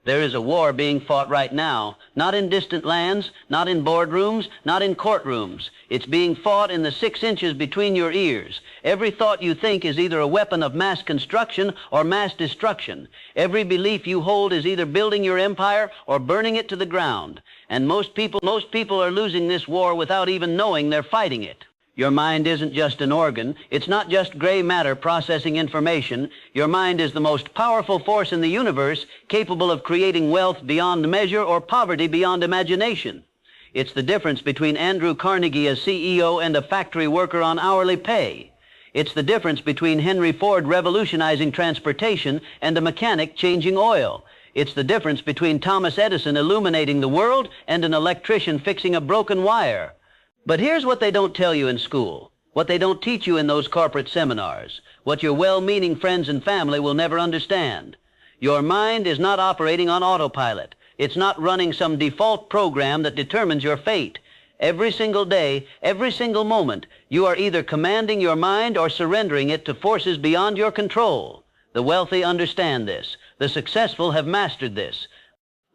There is a war being fought right now, not in distant lands, not in boardrooms, not in courtrooms. It's being fought in the 6 inches between your ears. Every thought you think is either a weapon of mass construction or mass destruction. Every belief you hold is either building your empire or burning it to the ground. And most people are losing this war without even knowing they're fighting it. Your mind isn't just an organ. It's not just gray matter processing information. Your mind is the most powerful force in the universe, capable of creating wealth beyond measure or poverty beyond imagination. It's the difference between Andrew Carnegie, a CEO, and a factory worker on hourly pay. It's the difference between Henry Ford revolutionizing transportation and a mechanic changing oil. It's the difference between Thomas Edison illuminating the world and an electrician fixing a broken wire. But here's what they don't tell you in school, what they don't teach you in those corporate seminars, what your well-meaning friends and family will never understand. Your mind is not operating on autopilot. It's not running some default program that determines your fate. Every single day, every single moment, you are either commanding your mind or surrendering it to forces beyond your control. The wealthy understand this. The successful have mastered this.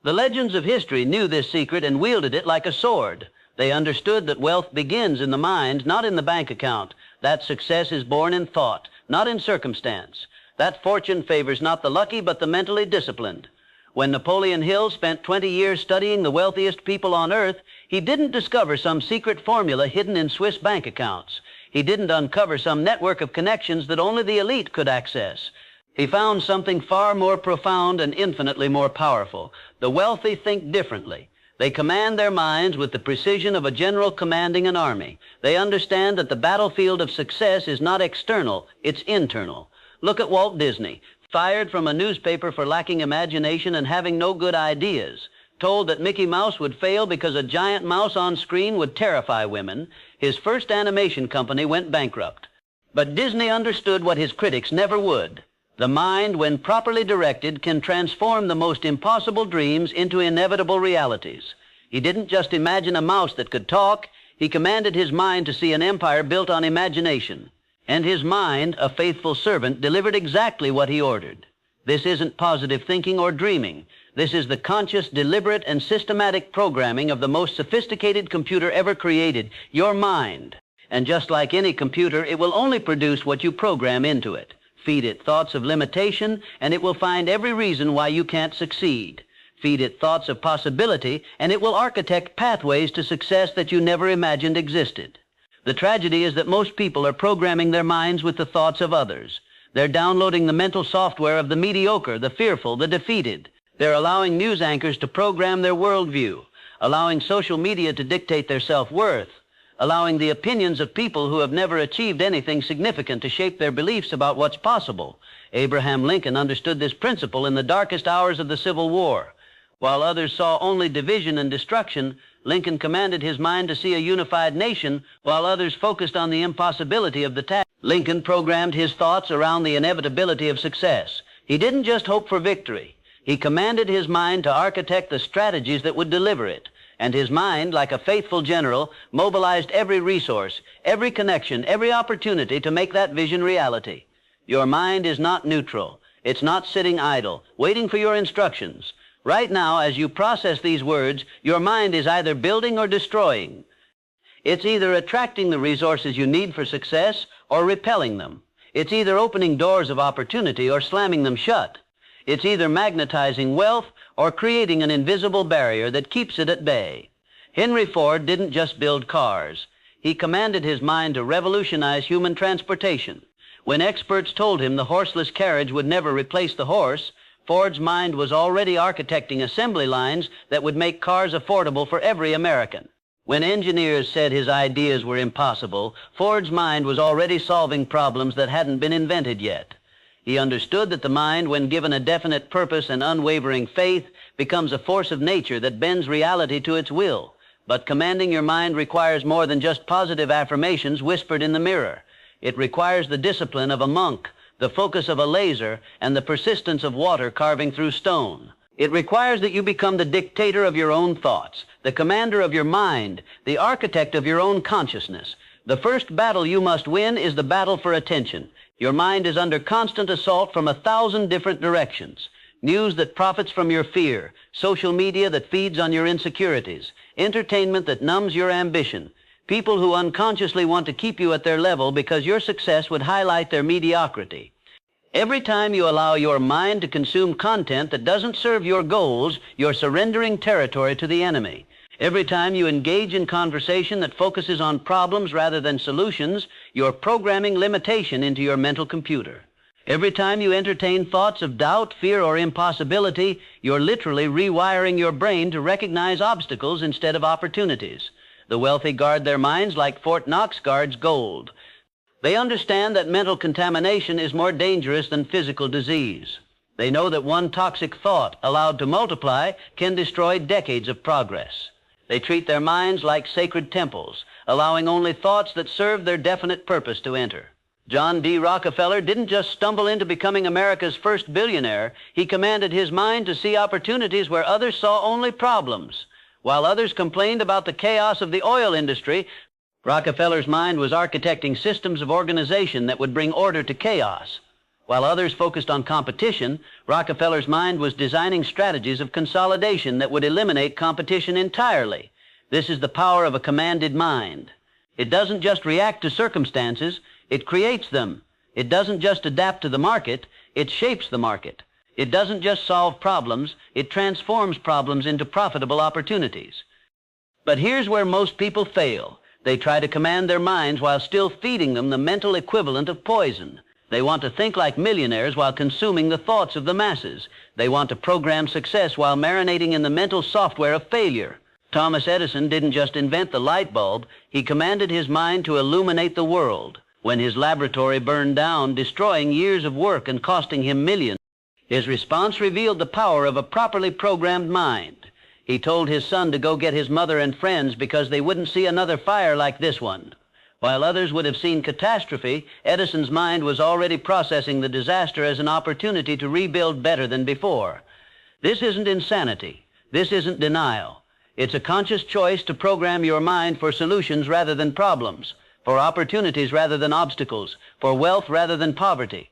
The legends of history knew this secret and wielded it like a sword. They understood that wealth begins in the mind, not in the bank account. That success is born in thought, not in circumstance. That fortune favors not the lucky, but the mentally disciplined. When Napoleon Hill spent 20 years studying the wealthiest people on earth, he didn't discover some secret formula hidden in Swiss bank accounts. He didn't uncover some network of connections that only the elite could access. He found something far more profound and infinitely more powerful. The wealthy think differently. They command their minds with the precision of a general commanding an army. They understand that the battlefield of success is not external, it's internal. Look at Walt Disney, fired from a newspaper for lacking imagination and having no good ideas. Told that Mickey Mouse would fail because a giant mouse on screen would terrify women, his first animation company went bankrupt. But Disney understood what his critics never would. The mind, when properly directed, can transform the most impossible dreams into inevitable realities. He didn't just imagine a mouse that could talk. He commanded his mind to see an empire built on imagination. And his mind, a faithful servant, delivered exactly what he ordered. This isn't positive thinking or dreaming. This is the conscious, deliberate, and systematic programming of the most sophisticated computer ever created, your mind. And just like any computer, it will only produce what you program into it. Feed it thoughts of limitation, and it will find every reason why you can't succeed. Feed it thoughts of possibility, and it will architect pathways to success that you never imagined existed. The tragedy is that most people are programming their minds with the thoughts of others. They're downloading the mental software of the mediocre, the fearful, the defeated. They're allowing news anchors to program their worldview, allowing social media to dictate their self-worth, allowing the opinions of people who have never achieved anything significant to shape their beliefs about what's possible. Abraham Lincoln understood this principle in the darkest hours of the Civil War. While others saw only division and destruction, Lincoln commanded his mind to see a unified nation, while others focused on the impossibility of the task. Lincoln programmed his thoughts around the inevitability of success. He didn't just hope for victory. He commanded his mind to architect the strategies that would deliver it. And his mind, like a faithful general, mobilized every resource, every connection, every opportunity to make that vision reality. Your mind is not neutral. It's not sitting idle, waiting for your instructions. Right now, as you process these words, your mind is either building or destroying. It's either attracting the resources you need for success or repelling them. It's either opening doors of opportunity or slamming them shut. It's either magnetizing wealth or creating an invisible barrier that keeps it at bay. Henry Ford didn't just build cars. He commanded his mind to revolutionize human transportation. When experts told him the horseless carriage would never replace the horse, Ford's mind was already architecting assembly lines that would make cars affordable for every American. When engineers said his ideas were impossible, Ford's mind was already solving problems that hadn't been invented yet. He understood that the mind, when given a definite purpose and unwavering faith, becomes a force of nature that bends reality to its will. But commanding your mind requires more than just positive affirmations whispered in the mirror. It requires the discipline of a monk, the focus of a laser, and the persistence of water carving through stone. It requires that you become the dictator of your own thoughts, the commander of your mind, the architect of your own consciousness. The first battle you must win is the battle for attention. Your mind is under constant assault from 1,000 different directions. News that profits from your fear, social media that feeds on your insecurities, entertainment that numbs your ambition, people who unconsciously want to keep you at their level because your success would highlight their mediocrity. Every time you allow your mind to consume content that doesn't serve your goals, you're surrendering territory to the enemy. Every time you engage in conversation that focuses on problems rather than solutions, you're programming limitation into your mental computer. Every time you entertain thoughts of doubt, fear, or impossibility, you're literally rewiring your brain to recognize obstacles instead of opportunities. The wealthy guard their minds like Fort Knox guards gold. They understand that mental contamination is more dangerous than physical disease. They know that one toxic thought, allowed to multiply, can destroy decades of progress. They treat their minds like sacred temples, allowing only thoughts that serve their definite purpose to enter. John D. Rockefeller didn't just stumble into becoming America's first billionaire. He commanded his mind to see opportunities where others saw only problems. While others complained about the chaos of the oil industry, Rockefeller's mind was architecting systems of organization that would bring order to chaos. While others focused on competition, Rockefeller's mind was designing strategies of consolidation that would eliminate competition entirely. This is the power of a commanded mind. It doesn't just react to circumstances, it creates them. It doesn't just adapt to the market, it shapes the market. It doesn't just solve problems, it transforms problems into profitable opportunities. But here's where most people fail. They try to command their minds while still feeding them the mental equivalent of poison. They want to think like millionaires while consuming the thoughts of the masses. They want to program success while marinating in the mental software of failure. Thomas Edison didn't just invent the light bulb, he commanded his mind to illuminate the world. When his laboratory burned down, destroying years of work and costing him millions, his response revealed the power of a properly programmed mind. He told his son to go get his mother and friends because they wouldn't see another fire like this one. While others would have seen catastrophe, Edison's mind was already processing the disaster as an opportunity to rebuild better than before. This isn't insanity. This isn't denial. It's a conscious choice to program your mind for solutions rather than problems, for opportunities rather than obstacles, for wealth rather than poverty.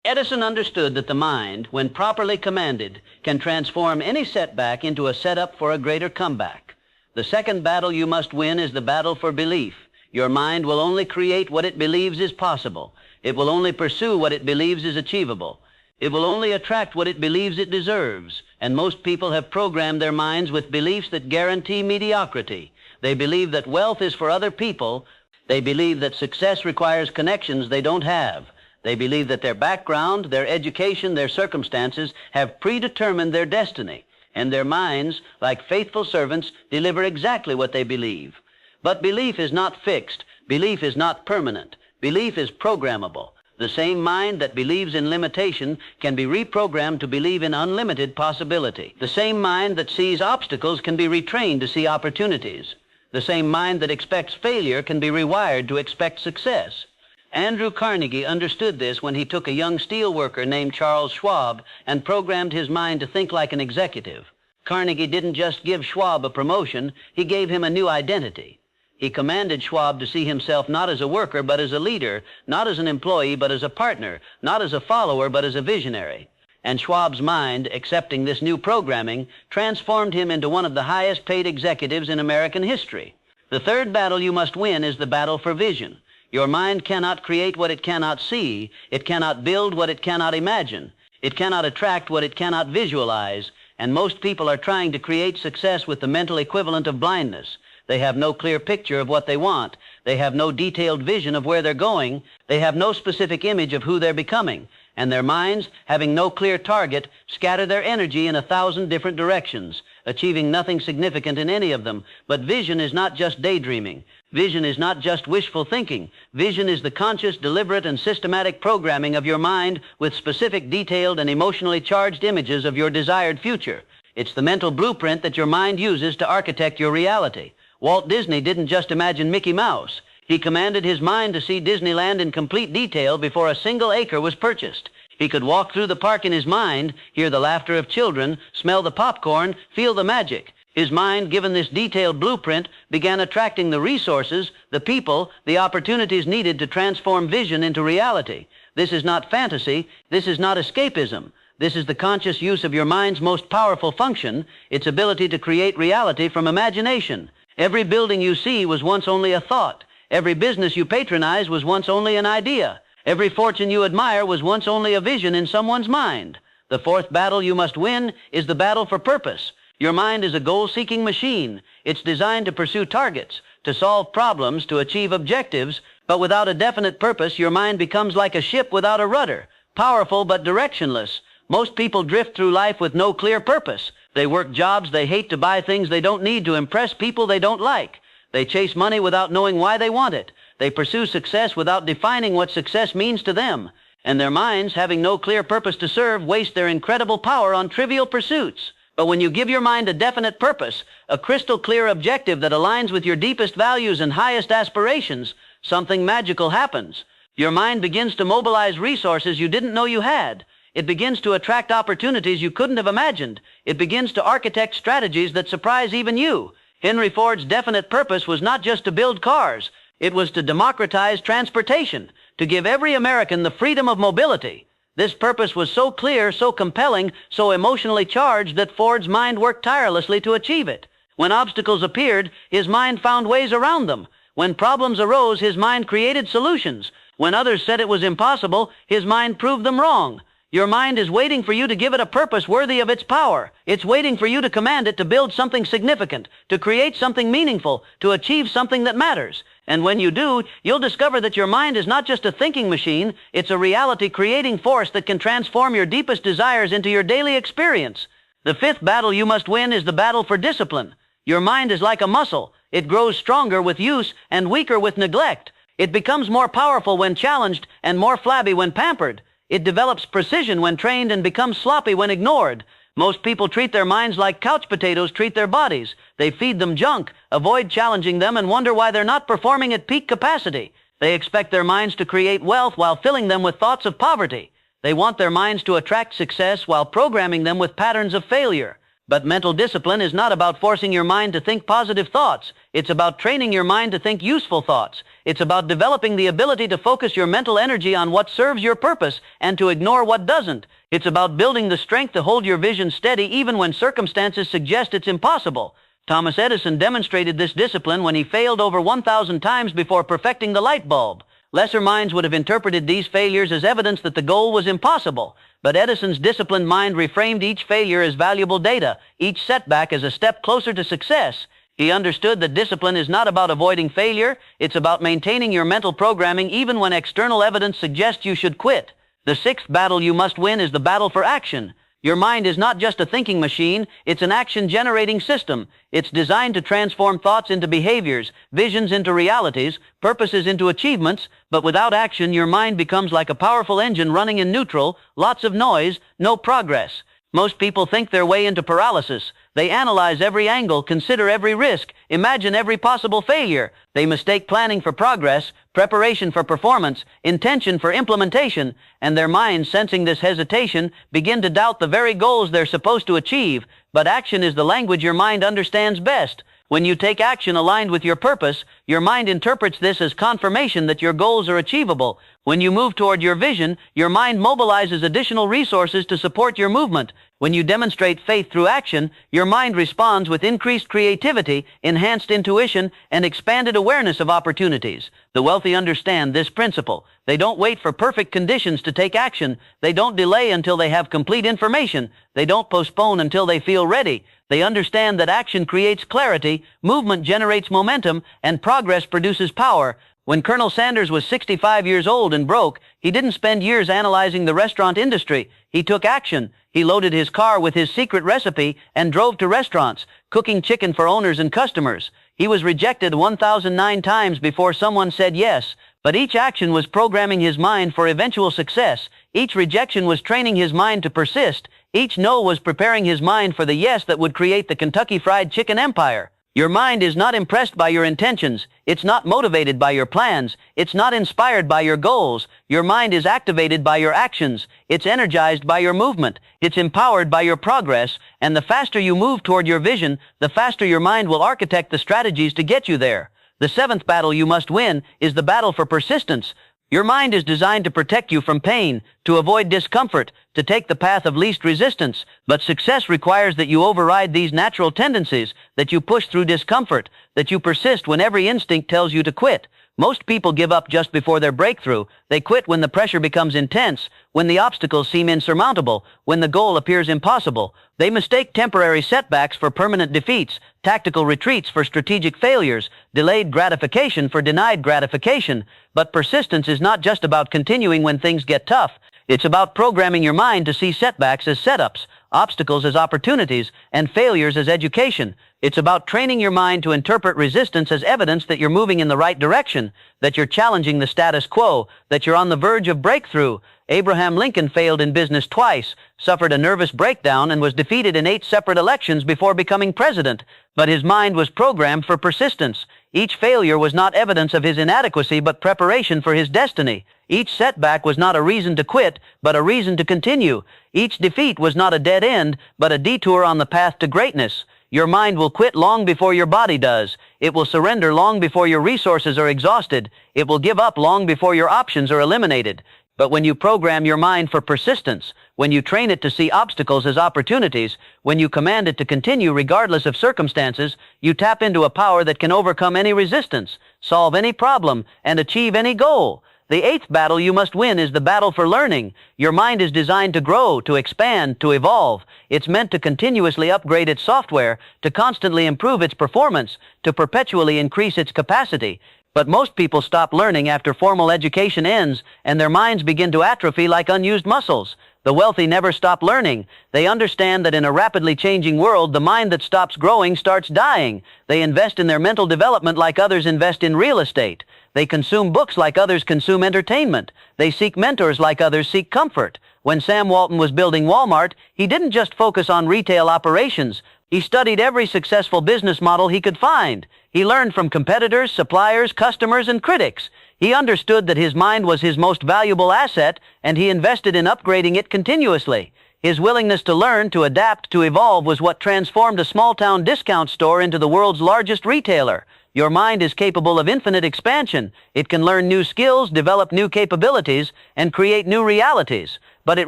Edison understood that the mind, when properly commanded, can transform any setback into a setup for a greater comeback. The second battle you must win is the battle for belief. Your mind will only create what it believes is possible. It will only pursue what it believes is achievable. It will only attract what it believes it deserves. And most people have programmed their minds with beliefs that guarantee mediocrity. They believe that wealth is for other people. They believe that success requires connections they don't have. They believe that their background, their education, their circumstances have predetermined their destiny, and their minds, like faithful servants, deliver exactly what they believe. But belief is not fixed. Belief is not permanent. Belief is programmable. The same mind that believes in limitation can be reprogrammed to believe in unlimited possibility. The same mind that sees obstacles can be retrained to see opportunities. The same mind that expects failure can be rewired to expect success. Andrew Carnegie understood this when he took a young steel worker named Charles Schwab and programmed his mind to think like an executive. Carnegie didn't just give Schwab a promotion, he gave him a new identity. He commanded Schwab to see himself not as a worker but as a leader, not as an employee but as a partner, not as a follower but as a visionary. And Schwab's mind, accepting this new programming, transformed him into one of the highest paid executives in American history. The third battle you must win is the battle for vision. Your mind cannot create what it cannot see. It cannot build what it cannot imagine. It cannot attract what it cannot visualize. And most people are trying to create success with the mental equivalent of blindness. They have no clear picture of what they want. They have no detailed vision of where they're going. They have no specific image of who they're becoming. And their minds, having no clear target, scatter their energy in 1,000 different directions, achieving nothing significant in any of them. But vision is not just daydreaming. Vision is not just wishful thinking. Vision is the conscious, deliberate, and systematic programming of your mind with specific, detailed, and emotionally charged images of your desired future. It's the mental blueprint that your mind uses to architect your reality. Walt Disney didn't just imagine Mickey Mouse. He commanded his mind to see Disneyland in complete detail before a single acre was purchased. He could walk through the park in his mind, hear the laughter of children, smell the popcorn, feel the magic. His mind, given this detailed blueprint, began attracting the resources, the people, the opportunities needed to transform vision into reality. This is not fantasy. This is not escapism. This is the conscious use of your mind's most powerful function, its ability to create reality from imagination. Every building you see was once only a thought. Every business you patronize was once only an idea. Every fortune you admire was once only a vision in someone's mind. The fourth battle you must win is the battle for purpose. Your mind is a goal-seeking machine. It's designed to pursue targets, to solve problems, to achieve objectives, but without a definite purpose, your mind becomes like a ship without a rudder, powerful but directionless. Most people drift through life with no clear purpose. They work jobs they hate to buy things they don't need to impress people they don't like. They chase money without knowing why they want it. They pursue success without defining what success means to them. And their minds, having no clear purpose to serve, waste their incredible power on trivial pursuits. But when you give your mind a definite purpose, a crystal clear objective that aligns with your deepest values and highest aspirations, something magical happens. Your mind begins to mobilize resources you didn't know you had. It begins to attract opportunities you couldn't have imagined. It begins to architect strategies that surprise even you. Henry Ford's definite purpose was not just to build cars. It was to democratize transportation, to give every American the freedom of mobility. This purpose was so clear, so compelling, so emotionally charged that Ford's mind worked tirelessly to achieve it. When obstacles appeared, his mind found ways around them. When problems arose, his mind created solutions. When others said it was impossible, his mind proved them wrong. Your mind is waiting for you to give it a purpose worthy of its power. It's waiting for you to command it to build something significant, to create something meaningful, to achieve something that matters. And when you do, you'll discover that your mind is not just a thinking machine, it's a reality-creating force that can transform your deepest desires into your daily experience. The fifth battle you must win is the battle for discipline. Your mind is like a muscle. It grows stronger with use and weaker with neglect. It becomes more powerful when challenged and more flabby when pampered. It develops precision when trained and becomes sloppy when ignored. Most people treat their minds like couch potatoes treat their bodies. They feed them junk, avoid challenging them, and wonder why they're not performing at peak capacity. They expect their minds to create wealth while filling them with thoughts of poverty. They want their minds to attract success while programming them with patterns of failure. But mental discipline is not about forcing your mind to think positive thoughts. It's about training your mind to think useful thoughts. It's about developing the ability to focus your mental energy on what serves your purpose and to ignore what doesn't. It's about building the strength to hold your vision steady even when circumstances suggest it's impossible. Thomas Edison demonstrated this discipline when he failed over 1,000 times before perfecting the light bulb. Lesser minds would have interpreted these failures as evidence that the goal was impossible. But Edison's disciplined mind reframed each failure as valuable data, each setback as a step closer to success. He understood that discipline is not about avoiding failure, it's about maintaining your mental programming even when external evidence suggests you should quit. The sixth battle you must win is the battle for action. Your mind is not just a thinking machine, it's an action-generating system. It's designed to transform thoughts into behaviors, visions into realities, purposes into achievements, but without action, your mind becomes like a powerful engine running in neutral, lots of noise, no progress. Most people think their way into paralysis. They analyze every angle, consider every risk, imagine every possible failure. They mistake planning for progress, preparation for performance, intention for implementation, and their minds, sensing this hesitation, begin to doubt the very goals they're supposed to achieve. But action is the language your mind understands best. When you take action aligned with your purpose, your mind interprets this as confirmation that your goals are achievable. When you move toward your vision, your mind mobilizes additional resources to support your movement. When you demonstrate faith through action, your mind responds with increased creativity, enhanced intuition, and expanded awareness of opportunities. The wealthy understand this principle. They don't wait for perfect conditions to take action. They don't delay until they have complete information. They don't postpone until they feel ready. They understand that action creates clarity, movement generates momentum, and progress produces power. When Colonel Sanders was 65 years old and broke, he didn't spend years analyzing the restaurant industry. He took action. He loaded his car with his secret recipe and drove to restaurants, cooking chicken for owners and customers. He was rejected 1,009 times before someone said yes, but each action was programming his mind for eventual success. Each rejection was training his mind to persist. Each no was preparing his mind for the yes that would create the Kentucky Fried Chicken empire. Your mind is not impressed by your intentions. It's not motivated by your plans. It's not inspired by your goals. Your mind is activated by your actions. It's energized by your movement. It's empowered by your progress. And the faster you move toward your vision, the faster your mind will architect the strategies to get you there. The seventh battle you must win is the battle for persistence. Your mind is designed to protect you from pain, to avoid discomfort, to take the path of least resistance, but success requires that you override these natural tendencies, that you push through discomfort, that you persist when every instinct tells you to quit. Most people give up just before their breakthrough. They quit when the pressure becomes intense, when the obstacles seem insurmountable, when the goal appears impossible. They mistake temporary setbacks for permanent defeats, tactical retreats for strategic failures, delayed gratification for denied gratification. But persistence is not just about continuing when things get tough. It's about programming your mind to see setbacks as setups, obstacles as opportunities, and failures as education. It's about training your mind to interpret resistance as evidence that you're moving in the right direction, that you're challenging the status quo, that you're on the verge of breakthrough. Abraham Lincoln failed in business twice, suffered a nervous breakdown, and was defeated in 8 separate elections before becoming president. But his mind was programmed for persistence. Each failure was not evidence of his inadequacy, but preparation for his destiny. Each setback was not a reason to quit, but a reason to continue. Each defeat was not a dead end, but a detour on the path to greatness. Your mind will quit long before your body does. It will surrender long before your resources are exhausted. It will give up long before your options are eliminated. But when you program your mind for persistence, when you train it to see obstacles as opportunities, when you command it to continue regardless of circumstances, you tap into a power that can overcome any resistance, solve any problem, and achieve any goal. The 8th battle you must win is the battle for learning. Your mind is designed to grow, to expand, to evolve. It's meant to continuously upgrade its software, to constantly improve its performance, to perpetually increase its capacity. But most people stop learning after formal education ends, and their minds begin to atrophy like unused muscles. The wealthy never stop learning. They understand that in a rapidly changing world, the mind that stops growing starts dying. They invest in their mental development like others invest in real estate. They consume books like others consume entertainment. They seek mentors like others seek comfort. When Sam Walton was building Walmart, he didn't just focus on retail operations. He studied every successful business model he could find. He learned from competitors, suppliers, customers, and critics. He understood that his mind was his most valuable asset, and he invested in upgrading it continuously. His willingness to learn, to adapt, to evolve was what transformed a small-town discount store into the world's largest retailer. Your mind is capable of infinite expansion. It can learn new skills, develop new capabilities, and create new realities. But it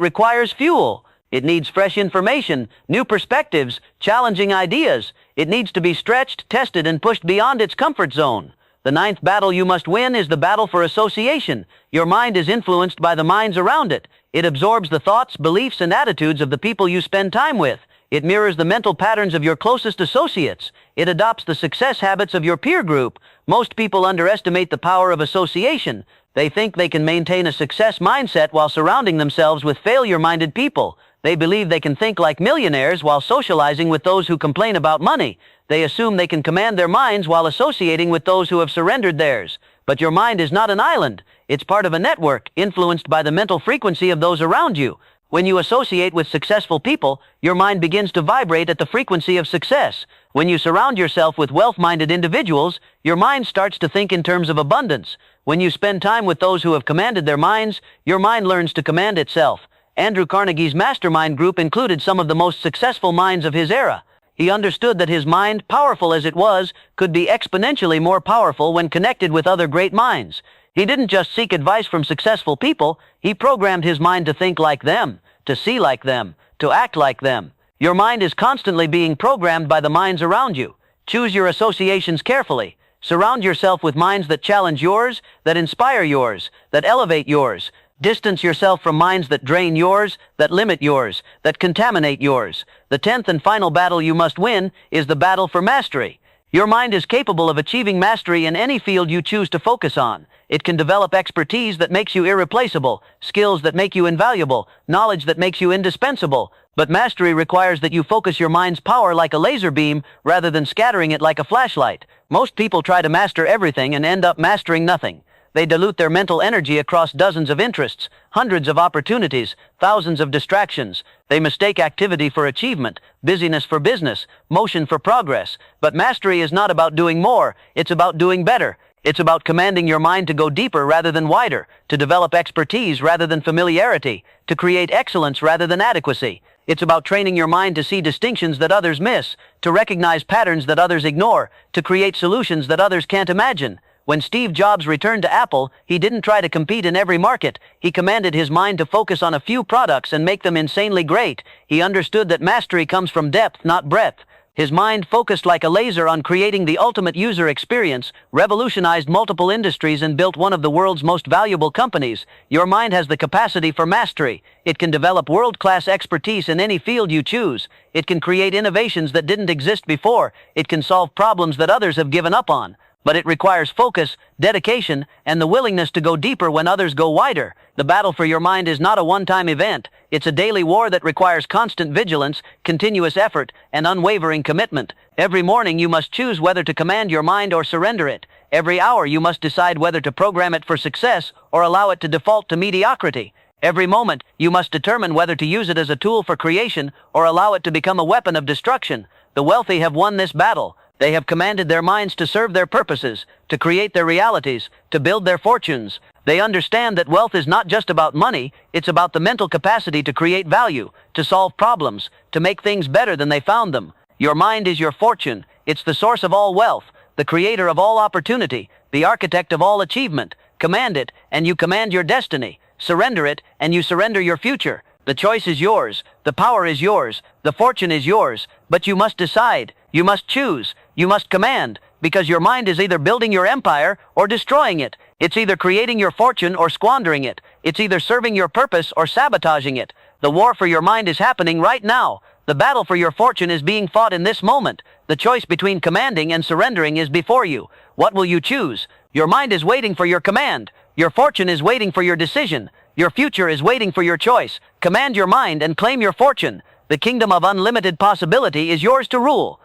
requires fuel. It needs fresh information, new perspectives, challenging ideas. It needs to be stretched, tested, and pushed beyond its comfort zone. The 9th battle you must win is the battle for association. Your mind is influenced by the minds around it. It absorbs the thoughts, beliefs, and attitudes of the people you spend time with. It mirrors the mental patterns of your closest associates. It adopts the success habits of your peer group. Most people underestimate the power of association. They think they can maintain a success mindset while surrounding themselves with failure-minded people. They believe they can think like millionaires while socializing with those who complain about money. They assume they can command their minds while associating with those who have surrendered theirs. But your mind is not an island. It's part of a network, influenced by the mental frequency of those around you. When you associate with successful people, your mind begins to vibrate at the frequency of success. When you surround yourself with wealth-minded individuals, your mind starts to think in terms of abundance. When you spend time with those who have commanded their minds, your mind learns to command itself. Andrew Carnegie's mastermind group included some of the most successful minds of his era. He understood that his mind, powerful as it was, could be exponentially more powerful when connected with other great minds. He didn't just seek advice from successful people, he programmed his mind to think like them, to see like them, to act like them. Your mind is constantly being programmed by the minds around you. Choose your associations carefully. Surround yourself with minds that challenge yours, that inspire yours, that elevate yours. Distance yourself from minds that drain yours, that limit yours, that contaminate yours. The 10th and final battle you must win is the battle for mastery. Your mind is capable of achieving mastery in any field you choose to focus on. It can develop expertise that makes you irreplaceable, skills that make you invaluable, knowledge that makes you indispensable. But mastery requires that you focus your mind's power like a laser beam rather than scattering it like a flashlight. Most people try to master everything and end up mastering nothing. They dilute their mental energy across dozens of interests, hundreds of opportunities, thousands of distractions. They mistake activity for achievement, busyness for business, motion for progress. But mastery is not about doing more, it's about doing better. It's about commanding your mind to go deeper rather than wider, to develop expertise rather than familiarity, to create excellence rather than adequacy. It's about training your mind to see distinctions that others miss, to recognize patterns that others ignore, to create solutions that others can't imagine. When Steve Jobs returned to Apple, he didn't try to compete in every market. He commanded his mind to focus on a few products and make them insanely great. He understood that mastery comes from depth, not breadth. His mind focused like a laser on creating the ultimate user experience, revolutionized multiple industries, and built one of the world's most valuable companies. Your mind has the capacity for mastery. It can develop world-class expertise in any field you choose. It can create innovations that didn't exist before. It can solve problems that others have given up on. But it requires focus, dedication, and the willingness to go deeper when others go wider. The battle for your mind is not a one-time event. It's a daily war that requires constant vigilance, continuous effort, and unwavering commitment. Every morning you must choose whether to command your mind or surrender it. Every hour you must decide whether to program it for success or allow it to default to mediocrity. Every moment you must determine whether to use it as a tool for creation or allow it to become a weapon of destruction. The wealthy have won this battle. They have commanded their minds to serve their purposes, to create their realities, to build their fortunes. They understand that wealth is not just about money, it's about the mental capacity to create value, to solve problems, to make things better than they found them. Your mind is your fortune. It's the source of all wealth, the creator of all opportunity, the architect of all achievement. Command it, and you command your destiny. Surrender it, and you surrender your future. The choice is yours, the power is yours, the fortune is yours, but you must decide, you must choose, you must command, because your mind is either building your empire or destroying it. It's either creating your fortune or squandering it. It's either serving your purpose or sabotaging it. The war for your mind is happening right now. The battle for your fortune is being fought in this moment. The choice between commanding and surrendering is before you. What will you choose? Your mind is waiting for your command. Your fortune is waiting for your decision. Your future is waiting for your choice. Command your mind and claim your fortune. The kingdom of unlimited possibility is yours to rule.